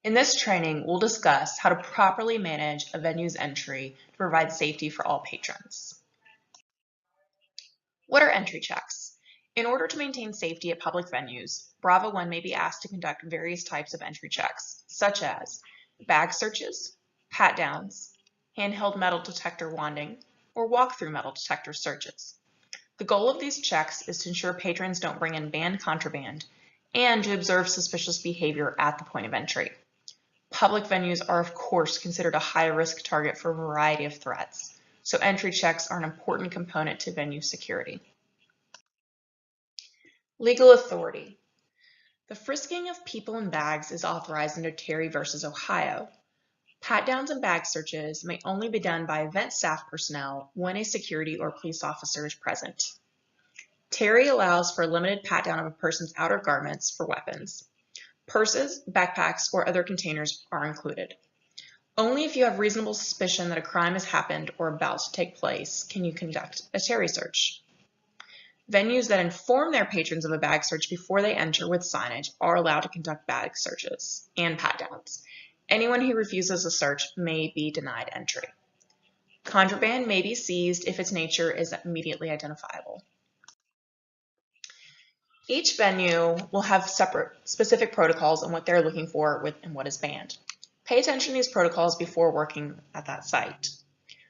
In this training, we'll discuss how to properly manage a venue's entry to provide safety for all patrons. What are entry checks? In order to maintain safety at public venues, Bravo 1 may be asked to conduct various types of entry checks, such as bag searches, pat-downs, handheld metal detector wanding, or walk-through metal detector searches. The goal of these checks is to ensure patrons don't bring in banned contraband and to observe suspicious behavior at the point of entry. Public venues are, of course, considered a high-risk target for a variety of threats, so entry checks are an important component to venue security. Legal authority. The frisking of people in bags is authorized under Terry v. Ohio. Pat-downs and bag searches may only be done by event staff personnel when a security or police officer is present. Terry allows for a limited pat-down of a person's outer garments for weapons. Purses, backpacks, or other containers are included. Only if you have reasonable suspicion that a crime has happened or about to take place can you conduct a Terry search. Venues that inform their patrons of a bag search before they enter with signage are allowed to conduct bag searches and pat-downs. Anyone who refuses a search may be denied entry. Contraband may be seized if its nature is immediately identifiable. Each venue will have separate specific protocols on what they're looking for and what is banned. Pay attention to these protocols before working at that site.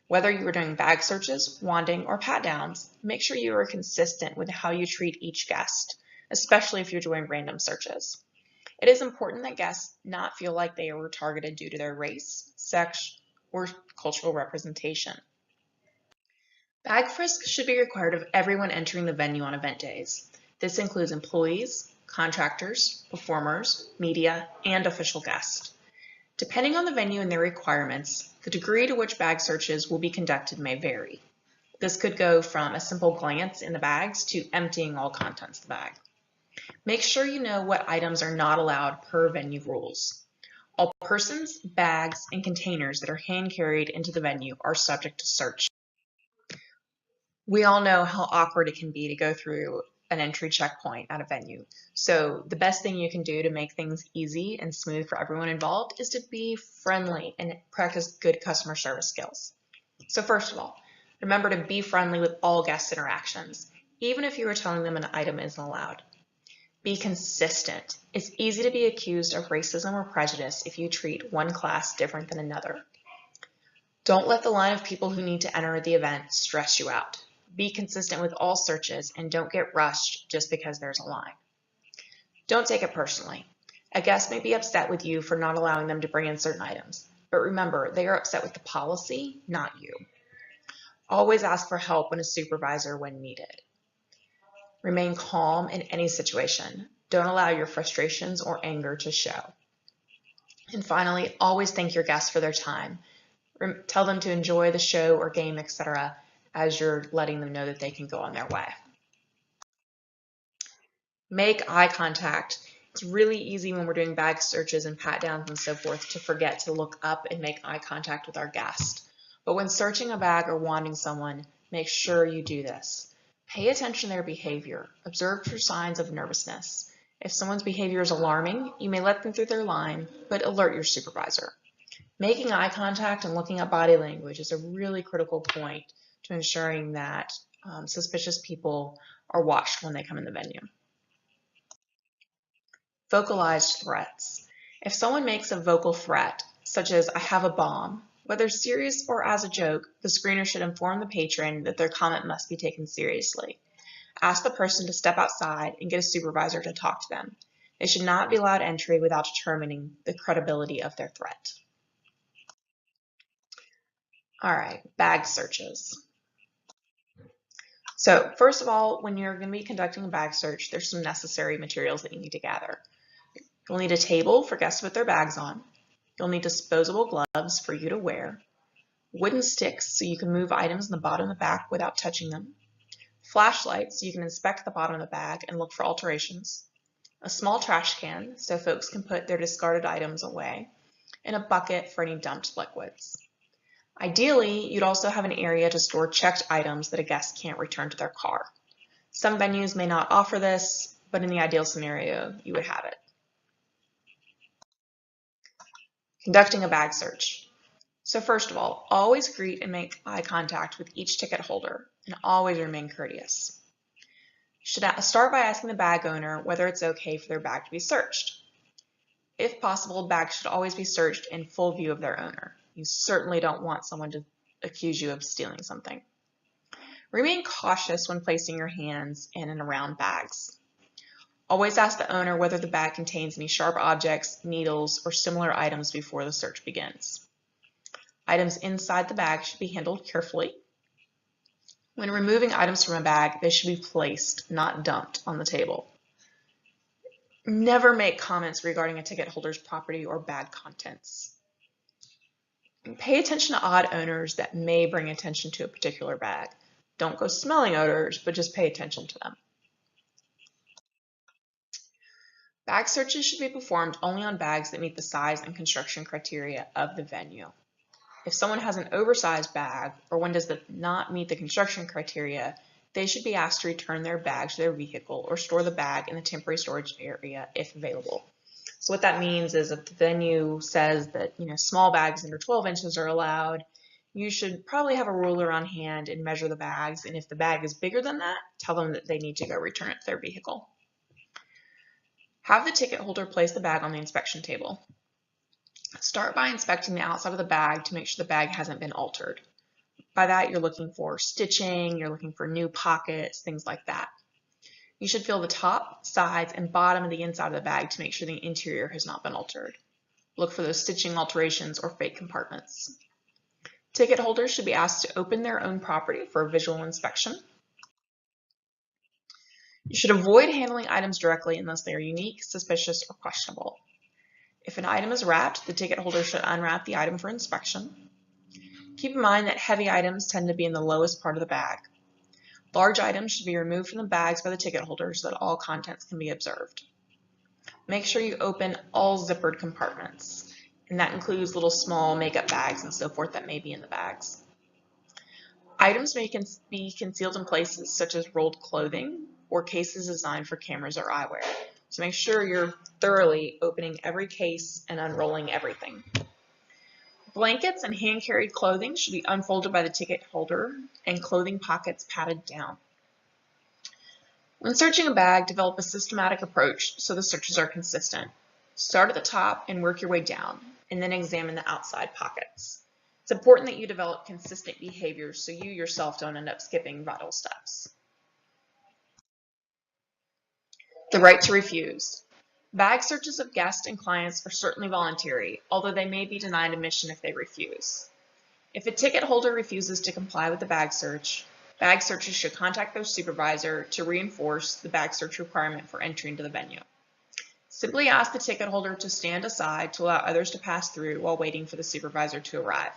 Whether you are doing bag searches, wanding, or pat-downs, make sure you are consistent with how you treat each guest, especially if you're doing random searches. It is important that guests not feel like they were targeted due to their race, sex, or cultural representation. Bag frisks should be required of everyone entering the venue on event days. This includes employees, contractors, performers, media, and official guests. Depending on the venue and their requirements, the degree to which bag searches will be conducted may vary. This could go from a simple glance in the bags to emptying all contents of the bag. Make sure you know what items are not allowed per venue rules. All persons, bags, and containers that are hand-carried into the venue are subject to search. We all know how awkward it can be to go through an entry checkpoint at a venue. So the best thing you can do to make things easy and smooth for everyone involved is to be friendly and practice good customer service skills. So first of all, remember to be friendly with all guest interactions, even if you are telling them an item isn't allowed. Be consistent. It's easy to be accused of racism or prejudice if you treat one class different than another. Don't let the line of people who need to enter the event stress you out. Be consistent with all searches and don't get rushed just because there's a line. Don't take it personally. A guest may be upset with you for not allowing them to bring in certain items, but remember, they are upset with the policy, not you. Always ask for help when a supervisor when needed. Remain calm in any situation. Don't allow your frustrations or anger to show. And finally, always thank your guests for their time. Tell them to enjoy the show or game, etc., as you're letting them know that they can go on their way. Make eye contact. It's really easy when we're doing bag searches and pat-downs and so forth to forget to look up and make eye contact with our guest. But when searching a bag or wanding someone, make sure you do this. Pay attention to their behavior. Observe for signs of nervousness. If someone's behavior is alarming, you may let them through their line, but alert your supervisor. Making eye contact and looking at body language is a really critical point to ensuring that suspicious people are watched when they come in the venue. Vocalized threats. If someone makes a vocal threat, such as "I have a bomb," whether serious or as a joke, the screener should inform the patron that their comment must be taken seriously. Ask the person to step outside and get a supervisor to talk to them. They should not be allowed entry without determining the credibility of their threat. All right, bag searches. So first of all, when you're going to be conducting a bag search, there's some necessary materials that you need to gather. You'll need a table for guests to put their bags on. You'll need disposable gloves for you to wear, wooden sticks so you can move items in the bottom of the bag without touching them, flashlights so you can inspect the bottom of the bag and look for alterations, a small trash can so folks can put their discarded items away, and a bucket for any dumped liquids. Ideally, you'd also have an area to store checked items that a guest can't return to their car. Some venues may not offer this, but in the ideal scenario, you would have it. Conducting a bag search. So first of all, always greet and make eye contact with each ticket holder, and always remain courteous. You should start by asking the bag owner whether it's okay for their bag to be searched. If possible, bags should always be searched in full view of their owner. You certainly don't want someone to accuse you of stealing something. Remain cautious when placing your hands in and around bags. Always ask the owner whether the bag contains any sharp objects, needles, or similar items before the search begins. Items inside the bag should be handled carefully. When removing items from a bag, they should be placed, not dumped, on the table. Never make comments regarding a ticket holder's property or bag contents. Pay attention to odd odors that may bring attention to a particular bag. Don't go smelling odors, but just pay attention to them. Bag searches should be performed only on bags that meet the size and construction criteria of the venue. If someone has an oversized bag or one does not meet the construction criteria, they should be asked to return their bag to their vehicle or store the bag in the temporary storage area if available. So what that means is if the venue says that small bags under 12 inches are allowed, you should probably have a ruler on hand and measure the bags, and if the bag is bigger than that, tell them that they need to go return it to their vehicle. Have the ticket holder place the bag on the inspection table. Start by inspecting the outside of the bag to make sure the bag hasn't been altered. By that, you're looking for stitching, you're looking for new pockets, things like that. You should feel the top, sides, and bottom of the inside of the bag to make sure the interior has not been altered. Look for those stitching alterations or fake compartments. Ticket holders should be asked to open their own property for a visual inspection. You should avoid handling items directly unless they are unique, suspicious, or questionable. If an item is wrapped, the ticket holder should unwrap the item for inspection. Keep in mind that heavy items tend to be in the lowest part of the bag. Large items should be removed from the bags by the ticket holder so that all contents can be observed. Make sure you open all zippered compartments, and that includes little small makeup bags and so forth that may be in the bags. Items may be concealed in places such as rolled clothing or cases designed for cameras or eyewear. So make sure you're thoroughly opening every case and unrolling everything. Blankets and hand-carried clothing should be unfolded by the ticket holder and clothing pockets patted down. When searching a bag, develop a systematic approach so the searches are consistent. Start at the top and work your way down, and then examine the outside pockets. It's important that you develop consistent behaviors so you yourself don't end up skipping vital steps. The right to refuse. Bag searches of guests and clients are certainly voluntary, although they may be denied admission if they refuse. If a ticket holder refuses to comply with the bag searchers should contact their supervisor to reinforce the bag search requirement for entry into the venue. Simply ask the ticket holder to stand aside to allow others to pass through while waiting for the supervisor to arrive.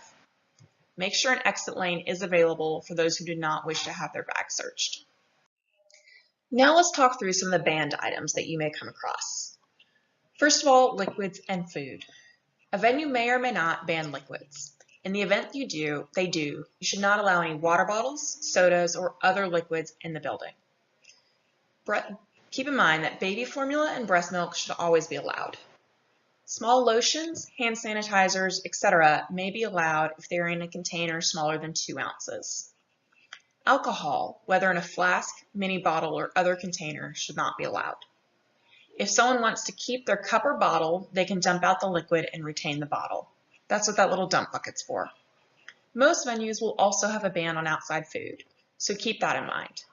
Make sure an exit lane is available for those who do not wish to have their bag searched. Now let's talk through some of the banned items that you may come across. First of all, liquids and food. A venue may or may not ban liquids. In the event they do, you should not allow any water bottles, sodas, or other liquids in the building. Keep in mind that baby formula and breast milk should always be allowed. Small lotions, hand sanitizers, etc. may be allowed if they are in a container smaller than 2 ounces. Alcohol, whether in a flask, mini bottle, or other container, should not be allowed. If someone wants to keep their cup or bottle, they can dump out the liquid and retain the bottle. That's what that little dump bucket's for. Most venues will also have a ban on outside food, so keep that in mind.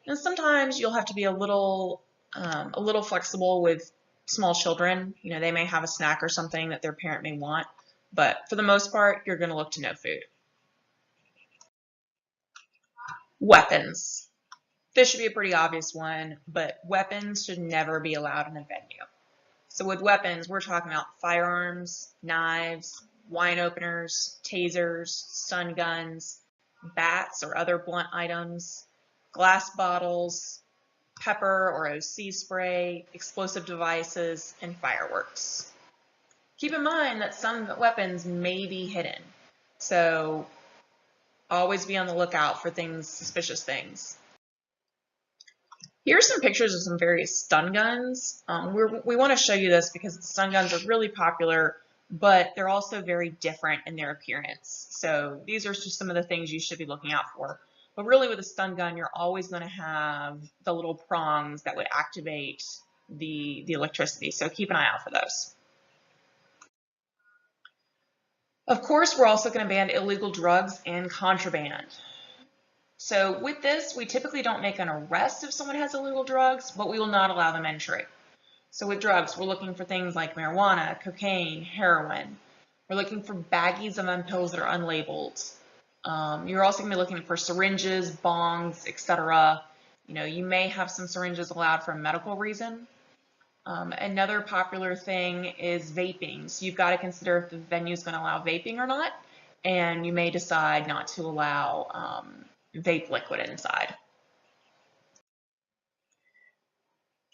And sometimes you'll have to be a little flexible with small children. They may have a snack or something that their parent may want, but for the most part, you're going to look to no food. Weapons. This should be a pretty obvious one, but weapons should never be allowed in a venue. So with weapons, we're talking about firearms, knives, wine openers, tasers, stun guns, bats or other blunt items, glass bottles, pepper or OC spray, explosive devices, and fireworks. Keep in mind that some weapons may be hidden, so always be on the lookout for suspicious things. Here are some pictures of some various stun guns. We want to show you this because the stun guns are really popular but they're also very different in their appearance. So these are just some of the things you should be looking out for. But really with a stun gun, you're always going to have the little prongs that would activate the electricity. So keep an eye out for those. Of course, we're also going to ban illegal drugs and contraband. So with this, we typically don't make an arrest if someone has illegal drugs, but we will not allow them entry. So with drugs, we're looking for things like marijuana, cocaine, heroin. We're looking for baggies of pills that are unlabeled. You're also going to be looking for syringes, bongs, etc. You may have some syringes allowed for a medical reason. Another popular thing is vaping. So you've got to consider if the venue is going to allow vaping or not, and you may decide not to allow vape liquid inside.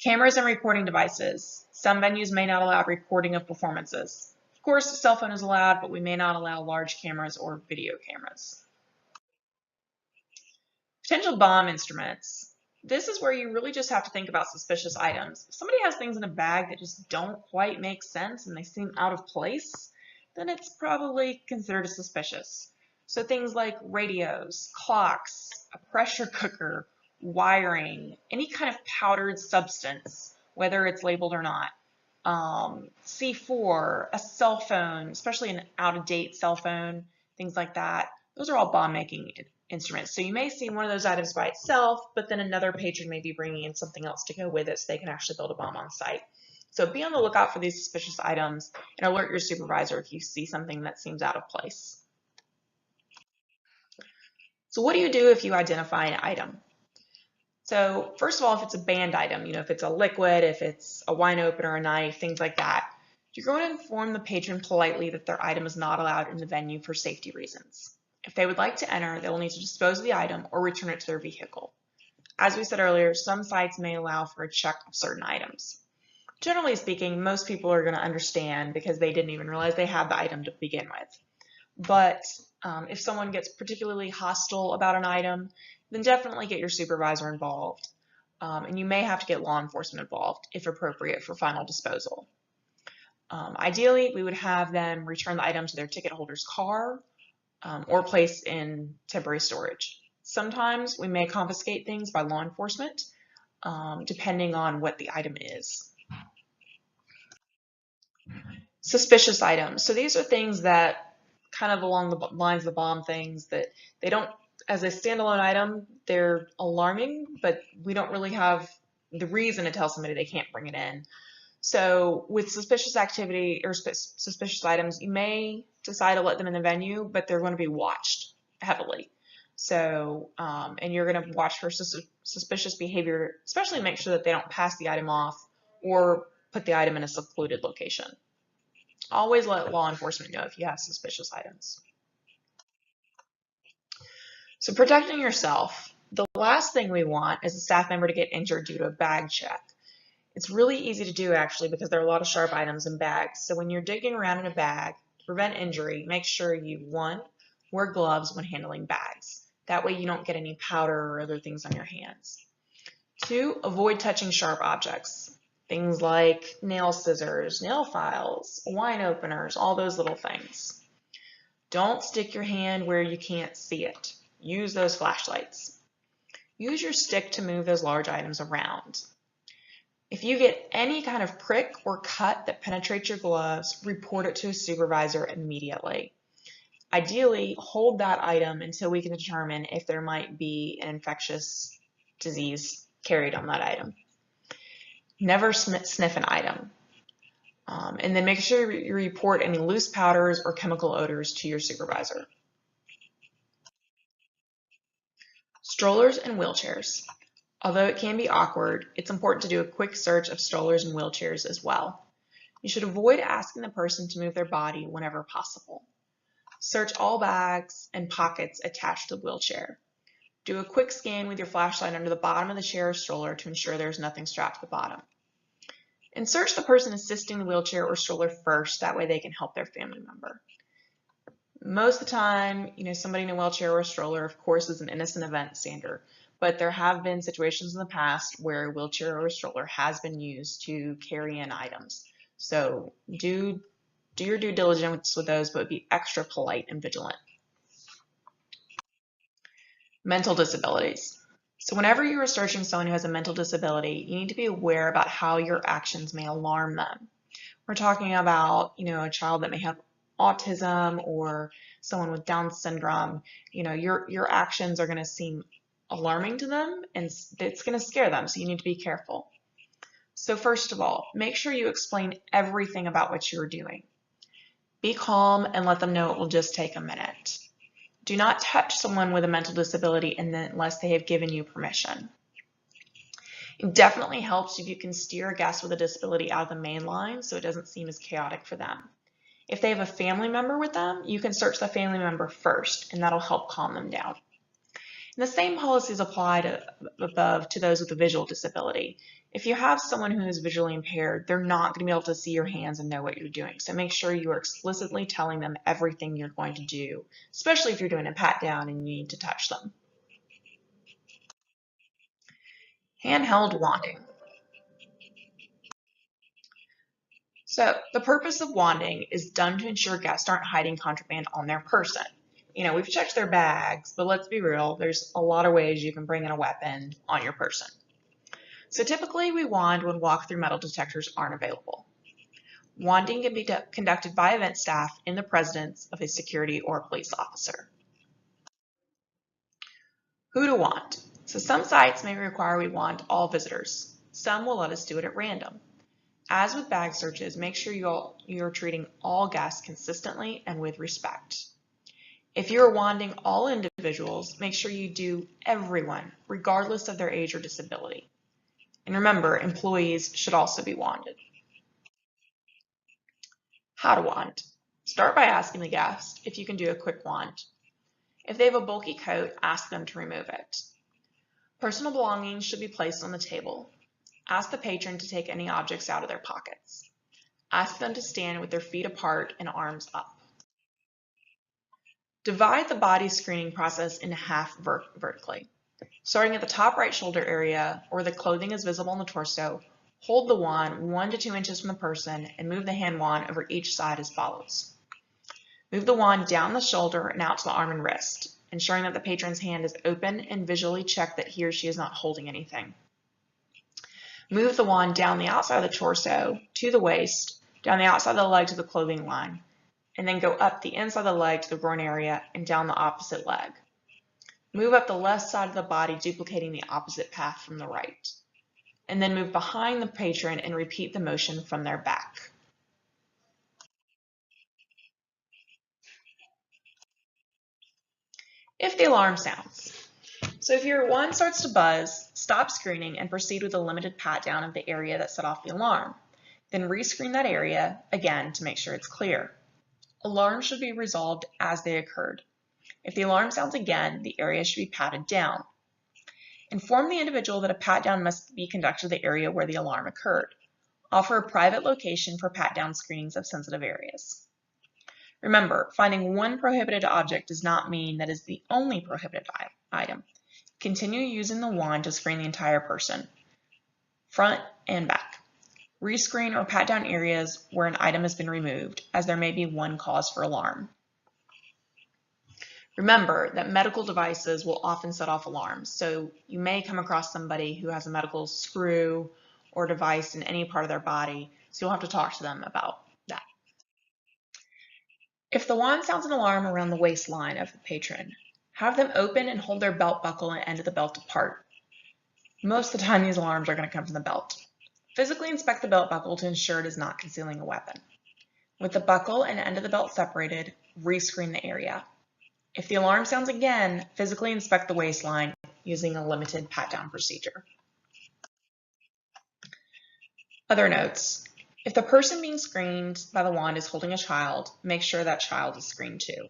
Cameras and recording devices. Some venues may not allow recording of performances. Of course, a cell phone is allowed, but we may not allow large cameras or video cameras. Potential bomb instruments. This is where you really just have to think about suspicious items. If somebody has things in a bag that just don't quite make sense and they seem out of place, then it's probably considered suspicious. So things like radios, clocks, a pressure cooker, wiring, any kind of powdered substance, whether it's labeled or not. C4, a cell phone, especially an out-of-date cell phone, things like that. Those are all bomb-making instruments. So you may see one of those items by itself, but then another patron may be bringing in something else to go with it so they can actually build a bomb on site. So be on the lookout for these suspicious items and alert your supervisor if you see something that seems out of place. So what do you do if you identify an item? So first of all, if it's a banned item, if it's a liquid, if it's a wine opener, a knife, things like that, you're going to inform the patron politely that their item is not allowed in the venue for safety reasons. If they would like to enter, they will need to dispose of the item or return it to their vehicle. As we said earlier, some sites may allow for a check of certain items. Generally speaking, most people are going to understand because they didn't even realize they had the item to begin with. But if someone gets particularly hostile about an item, then definitely get your supervisor involved. And you may have to get law enforcement involved if appropriate for final disposal. Ideally, we would have them return the item to their ticket holder's car or place in temporary storage. Sometimes we may confiscate things by law enforcement, depending on what the item is. Suspicious items. So these are things that kind of along the lines of the bomb things that they don't, as a standalone item, they're alarming, but we don't really have the reason to tell somebody they can't bring it in. So with suspicious activity or suspicious items, you may decide to let them in the venue, but they're going to be watched heavily. So, and you're going to watch for suspicious behavior, especially make sure that they don't pass the item off or put the item in a secluded location. Always let law enforcement know if you have suspicious items. So protecting yourself. The last thing we want is a staff member to get injured due to a bag check. It's really easy to do actually because there are a lot of sharp items in bags. So when you're digging around in a bag, to prevent injury, make sure you, 1, wear gloves when handling bags. That way you don't get any powder or other things on your hands. 2, avoid touching sharp objects. Things like nail scissors, nail files, wine openers, all those little things. Don't stick your hand where you can't see it. Use those flashlights. Use your stick to move those large items around. If you get any kind of prick or cut that penetrates your gloves, report it to a supervisor immediately. Ideally, hold that item until we can determine if there might be an infectious disease carried on that item. Never sniff an item. And then make sure you report any loose powders or chemical odors to your supervisor. Strollers and wheelchairs. Although it can be awkward, it's important to do a quick search of strollers and wheelchairs as well. You should avoid asking the person to move their body whenever possible. Search all bags and pockets attached to the wheelchair. Do a quick scan with your flashlight under the bottom of the chair or stroller to ensure there's nothing strapped to the bottom. And search the person assisting the wheelchair or stroller first, that way they can help their family member. Most of the time, somebody in a wheelchair or a stroller, of course, is an innocent event standard. But there have been situations in the past where a wheelchair or a stroller has been used to carry in items. So do Do your due diligence with those, but be extra polite and vigilant. Mental disabilities. So whenever you're researching someone who has a mental disability, you need to be aware about how your actions may alarm them. We're talking about, a child that may have autism or someone with Down syndrome. Your actions are going to seem alarming to them and it's going to scare them, so you need to be careful. So first of all, make sure you explain everything about what you're doing. Be calm and let them know it will just take a minute. Do not touch someone with a mental disability unless they have given you permission. It definitely helps if you can steer a guest with a disability out of the main line so it doesn't seem as chaotic for them. If they have a family member with them, you can search the family member first, and that'll help calm them down. And the same policies apply above to those with a visual disability. If you have someone who is visually impaired, they're not going to be able to see your hands and know what you're doing. So make sure you are explicitly telling them everything you're going to do, especially if you're doing a pat down and you need to touch them. Handheld wanding. So the purpose of wanding is done to ensure guests aren't hiding contraband on their person. We've checked their bags, but let's be real, there's a lot of ways you can bring in a weapon on your person. So typically we wand when walk-through metal detectors aren't available. Wanding can be conducted by event staff in the presence of a security or police officer. Who to wand. So some sites may require we wand all visitors. Some will let us do it at random. As with bag searches, make sure you're treating all guests consistently and with respect. If you're wanding all individuals, make sure you do everyone, regardless of their age or disability. And remember, employees should also be wanded. How to wand. Start by asking the guest if you can do a quick wand. If they have a bulky coat, ask them to remove it. Personal belongings should be placed on the table. Ask the patron to take any objects out of their pockets. Ask them to stand with their feet apart and arms up. Divide the body screening process in half vertically. Starting at the top right shoulder area, where the clothing is visible on the torso, hold the wand 1 to 2 inches from the person and move the hand wand over each side as follows. Move the wand down the shoulder and out to the arm and wrist, ensuring that the patron's hand is open and visually check that he or she is not holding anything. Move the wand down the outside of the torso to the waist, down the outside of the leg to the clothing line, and then go up the inside of the leg to the groin area and down the opposite leg. Move up the left side of the body, duplicating the opposite path from the right. And then move behind the patron and repeat the motion from their back. If the alarm sounds. So if your wand starts to buzz, stop screening and proceed with a limited pat down of the area that set off the alarm. Then rescreen that area again to make sure it's clear. Alarms should be resolved as they occurred. If the alarm sounds again, the area should be patted down. Inform the individual that a pat down must be conducted to the area where the alarm occurred. Offer a private location for pat down screenings of sensitive areas. Remember, finding one prohibited object does not mean that is the only prohibited item. Continue using the wand to screen the entire person, front and back. Rescreen or pat down areas where an item has been removed, as there may be one cause for alarm. Remember that medical devices will often set off alarms, so you may come across somebody who has a medical screw or device in any part of their body, so you'll have to talk to them about that. If the wand sounds an alarm around the waistline of the patron, have them open and hold their belt buckle and end of the belt apart. Most of the time these alarms are going to come from the belt. Physically inspect the belt buckle to ensure it is not concealing a weapon. With the buckle and end of the belt separated, rescreen the area. If the alarm sounds again, physically inspect the waistline using a limited pat-down procedure. Other notes. If the person being screened by the wand is holding a child, make sure that child is screened too.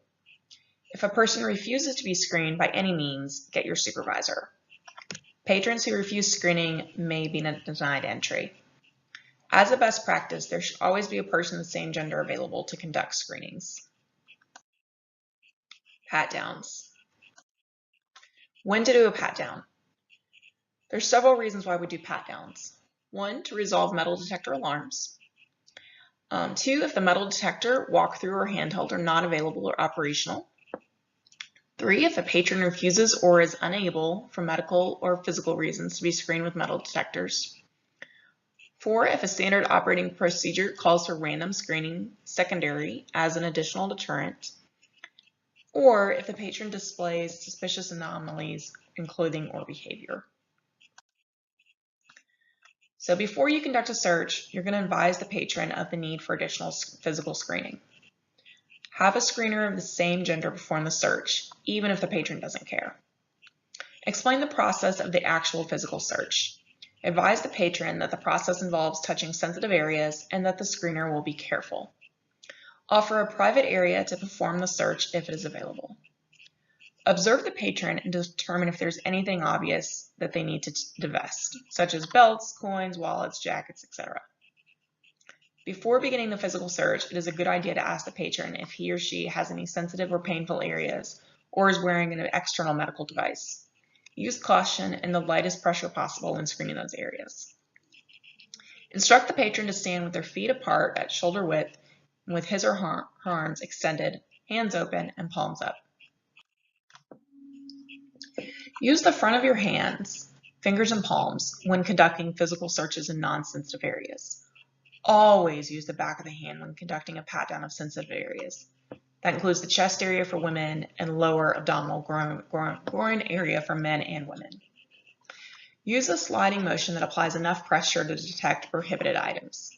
If a person refuses to be screened by any means, get your supervisor. Patrons who refuse screening may be denied entry. As a best practice, there should always be a person of the same gender available to conduct screenings. Pat-downs. When to do a pat-down? There's several reasons why we do pat-downs. One, to resolve metal detector alarms. 2, if the metal detector, walkthrough, or handheld are not available or operational. 3, if a patron refuses or is unable for medical or physical reasons to be screened with metal detectors. 4, if a standard operating procedure calls for random screening secondary as an additional deterrent. Or if the patron displays suspicious anomalies in clothing or behavior. So before you conduct a search, you're going to advise the patron of the need for additional physical screening. Have a screener of the same gender perform the search, even if the patron doesn't care. Explain the process of the actual physical search. Advise the patron that the process involves touching sensitive areas and that the screener will be careful. Offer a private area to perform the search if it is available. Observe the patron and determine if there's anything obvious that they need to divest, such as belts, coins, wallets, jackets, etc. Before beginning the physical search, it is a good idea to ask the patron if he or she has any sensitive or painful areas or is wearing an external medical device. Use caution and the lightest pressure possible when screening those areas. Instruct the patron to stand with their feet apart at shoulder width with his or her arms extended, hands open, and palms up. Use the front of your hands, fingers and palms, when conducting physical searches in non-sensitive areas. Always use the back of the hand when conducting a pat-down of sensitive areas. That includes the chest area for women and lower abdominal groin area for men and women. Use a sliding motion that applies enough pressure to detect prohibited items.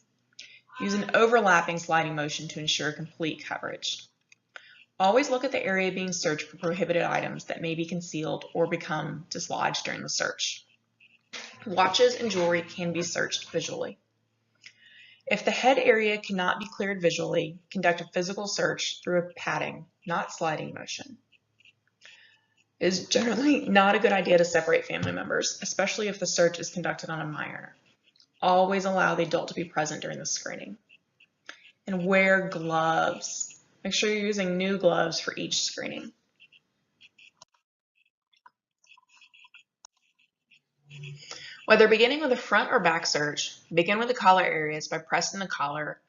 Use an overlapping sliding motion to ensure complete coverage. Always look at the area being searched for prohibited items that may be concealed or become dislodged during the search. Watches and jewelry can be searched visually. If the head area cannot be cleared visually, conduct a physical search through a patting, not sliding motion. It is generally not a good idea to separate family members, especially if the search is conducted on a minor. Always allow the adult to be present during the screening. And wear gloves. Make sure you're using new gloves for each screening. Whether beginning with a front or back search, begin with the collar areas by pressing the collar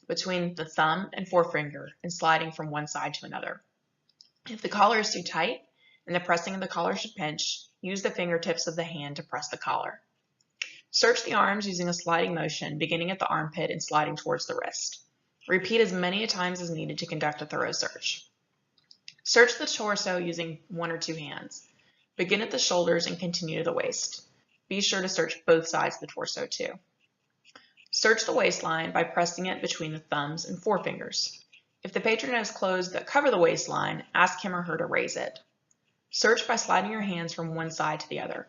between the thumb and forefinger and sliding from one side to another. If the collar is too tight and the pressing of the collar should pinch, use the fingertips of the hand to press the collar. Search the arms using a sliding motion, beginning at the armpit and sliding towards the wrist. Repeat as many times as needed to conduct a thorough search. Search the torso using one or two hands. Begin at the shoulders and continue to the waist. Be sure to search both sides of the torso too. Search the waistline by pressing it between the thumbs and forefingers. If the patron has clothes that cover the waistline, ask him or her to raise it. Search by sliding your hands from one side to the other.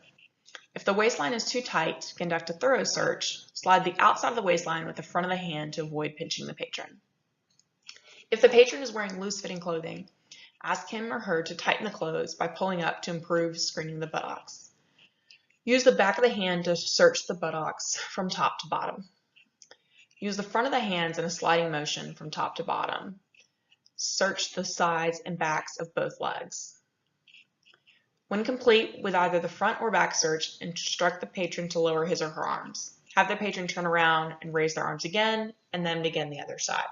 If the waistline is too tight to conduct a thorough search, slide the outside of the waistline with the front of the hand to avoid pinching the patron. If the patron is wearing loose-fitting clothing, ask him or her to tighten the clothes by pulling up to improve screening the buttocks. Use the back of the hand to search the buttocks from top to bottom. Use the front of the hands in a sliding motion from top to bottom. Search the sides and backs of both legs. When complete with either the front or back search, instruct the patron to lower his or her arms. Have the patron turn around and raise their arms again, and then begin the other side.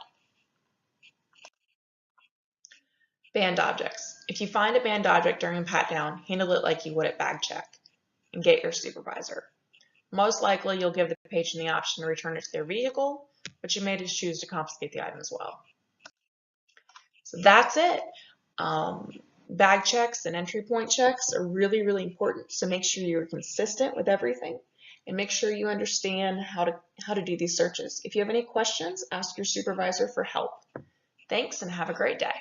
Banned objects. If you find a banned object during a pat-down, handle it like you would at bag check and get your supervisor. Most likely, you'll give the patron the option to return it to their vehicle, but you may just choose to confiscate the item as well. So that's it. Bag checks and entry point checks are really, really important. So make sure you're consistent with everything and make sure you understand how to do these searches. If you have any questions, ask your supervisor for help. Thanks and have a great day.